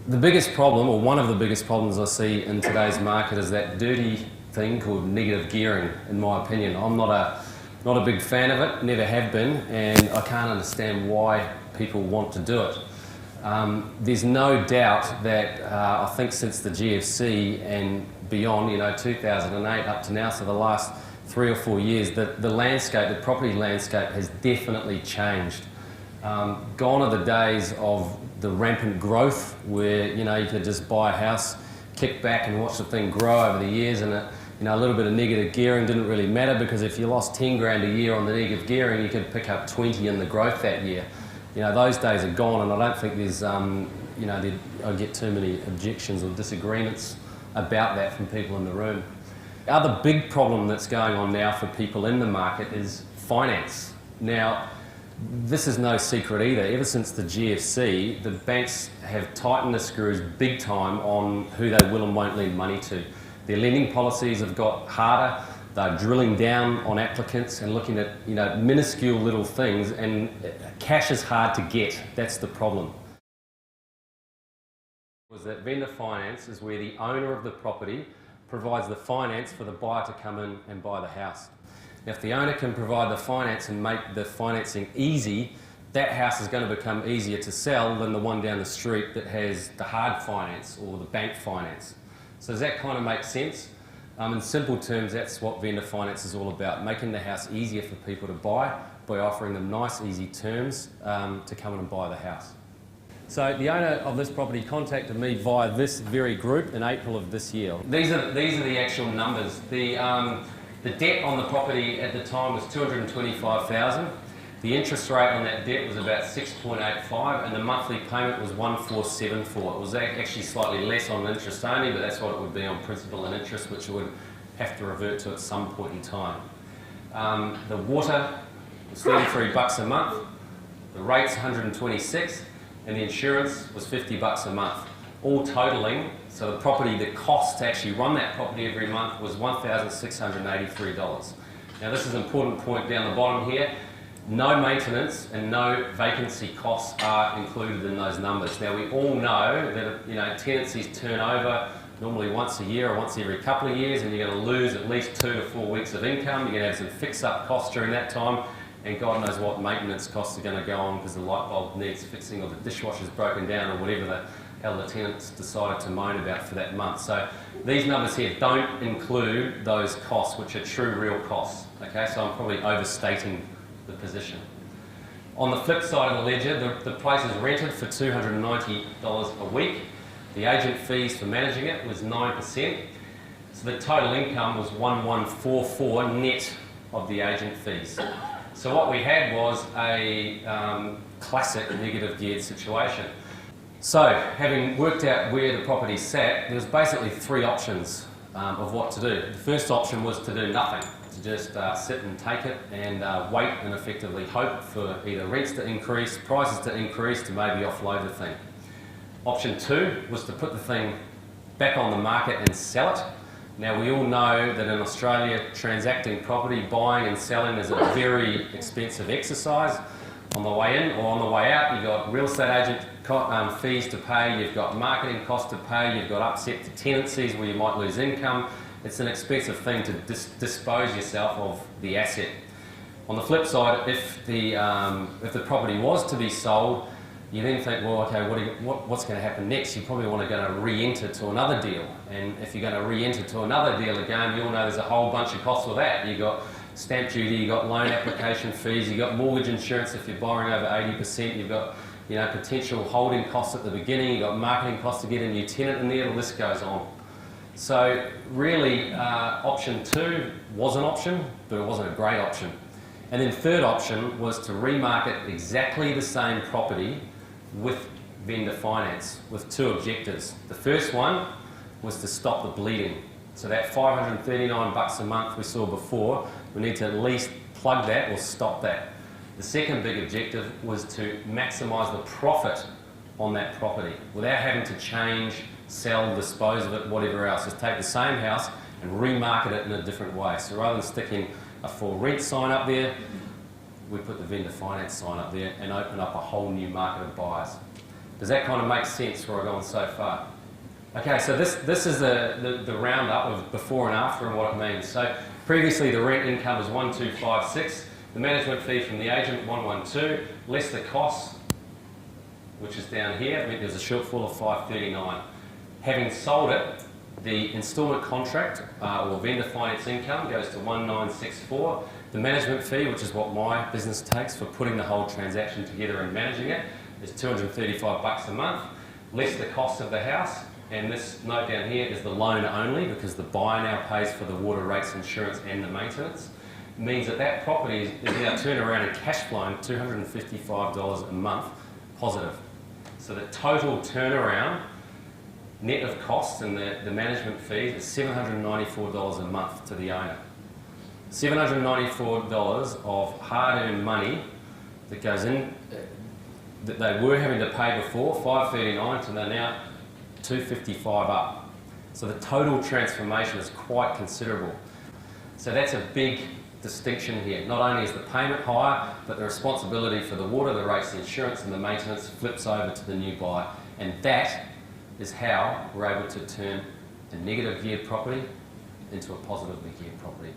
The biggest problem, or one of the biggest problems I see in today's market, is that dirty thing called negative gearing, in my opinion. I'm not a big fan of it, never have been, and I can't understand why people want to do it. There's no doubt that I think since the GFC and beyond, 2008 up to now, so the last 3 or 4 years, the landscape, the property landscape has definitely changed. Gone are the days of the rampant growth where you could just buy a house, kick back and watch the thing grow over the years, and a little bit of negative gearing didn't really matter, because if you lost 10 grand a year on the negative gearing, you could pick up 20 in the growth that year. Those days are gone, and I don't think there's I get too many objections or disagreements about that from people in the room. The other big problem that's going on now for people in the market is finance. Now, this is no secret either. Ever since the GFC, the banks have tightened the screws big time on who they will and won't lend money to. Their lending policies have got harder. They're drilling down on applicants and looking at minuscule little things, and cash is hard to get. That's the problem. Was that vendor finance is where the owner of the property provides the finance for the buyer to come in and buy the house. Now, if the owner can provide the finance and make the financing easy, that house is going to become easier to sell than the one down the street that has the hard finance or the bank finance. So does that kind of make sense? In simple terms, that's what vendor finance is all about, making the house easier for people to buy by offering them nice, easy terms to come in and buy the house. So the owner of this property contacted me via this very group in April of this year. These are the actual numbers. The debt on the property at the time was $225,000. The interest rate on that debt was about 6.85, and the monthly payment was 1,474. It was actually slightly less on interest only, but that's what it would be on principal and interest, which would have to revert to at some point in time. The water was $33 a month, the rate's 126, and the insurance was $50 a month. All totaling, so the property, the cost to actually run that property every month was $1,683. Now this is an important point down the bottom here. No maintenance and no vacancy costs are included in those numbers. Now we all know that tenancies turn over normally once a year or once every couple of years, and you're going to lose at least 2 to 4 weeks of income. You're going to have some fix-up costs during that time, and God knows what maintenance costs are going to go on because the light bulb needs fixing or the dishwasher's broken down or whatever the hell the tenants decided to moan about for that month. So these numbers here don't include those costs, which are true real costs. Okay, so I'm probably overstating the position. On the flip side of the ledger, the place is rented for $290 a week. The agent fees for managing it was 9%. So the total income was $1,144 net of the agent fees. So what we had was a classic negative geared situation. So, having worked out where the property sat, there was basically 3 options of what to do. The first option was to do nothing, to just sit and take it and wait and effectively hope for either rents to increase, prices to increase, to maybe offload the thing. Option 2 was to put the thing back on the market and sell it. Now we all know that in Australia, transacting property, buying and selling is a very expensive exercise. On the way in or on the way out, you've got real estate agent fees to pay, you've got marketing costs to pay, you've got upset to tenancies where you might lose income. It's an expensive thing to dispose yourself of the asset. On the flip side, if the property was to be sold, you then think, well, okay, what's going to happen next? You probably want to go to re-enter to another deal. And if you're going to re-enter to another deal again, you all know there's a whole bunch of costs with that. You've got stamp duty, you've got loan application fees, you've got mortgage insurance if you're borrowing over 80%, you've got potential holding costs at the beginning, you've got marketing costs to get a new tenant in there, the list goes on. So really, option 2 was an option, but it wasn't a great option. And then third option was to remarket exactly the same property with vendor finance, with 2 objectives. The first one was to stop the bleeding. So that $539 a month we saw before, we need to at least plug that or stop that. The second big objective was to maximise the profit on that property without having to change, sell, dispose of it, whatever else. Just take the same house and remarket it in a different way. So rather than sticking a for rent sign up there, we put the vendor finance sign up there and open up a whole new market of buyers. Does that kind of make sense where I've gone so far? Okay, so this is the roundup of before and after and what it means. So previously the rent income was 1256, the management fee from the agent 112, less the costs, which is down here. I mean, there's a shortfall of 539. Having sold it, the instalment contract or vendor finance income goes to 1964. The management fee, which is what my business takes for putting the whole transaction together and managing it, is $235 a month, less the cost of the house. And this note down here is the loan only, because the buyer now pays for the water rates, insurance and the maintenance. It means that that property is now turned around and cash flowing $255 a month positive. So the total turnaround net of costs and the management fees is $794 a month to the owner. $794 of hard-earned money that goes in, that they were having to pay before, $539, to they're now $255 up. So the total transformation is quite considerable. So that's a big distinction here. Not only is the payment higher, but the responsibility for the water, the rates, the insurance and the maintenance flips over to the new buyer. And that is how we're able to turn a negative geared property into a positively geared property.